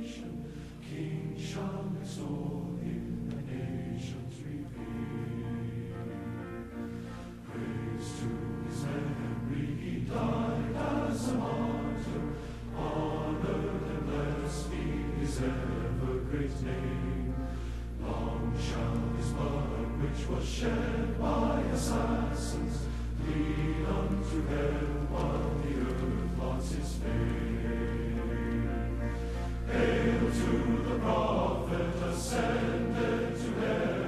salvation. Kings shall extol him, and nations reveal. Praise to his memory, he died as a martyr. Honored and blessed be his ever-great name. Long shall his blood, which was shed by assassins, lead unto heaven while the earth lauds his fame. Hail to the prophet ascended to heaven.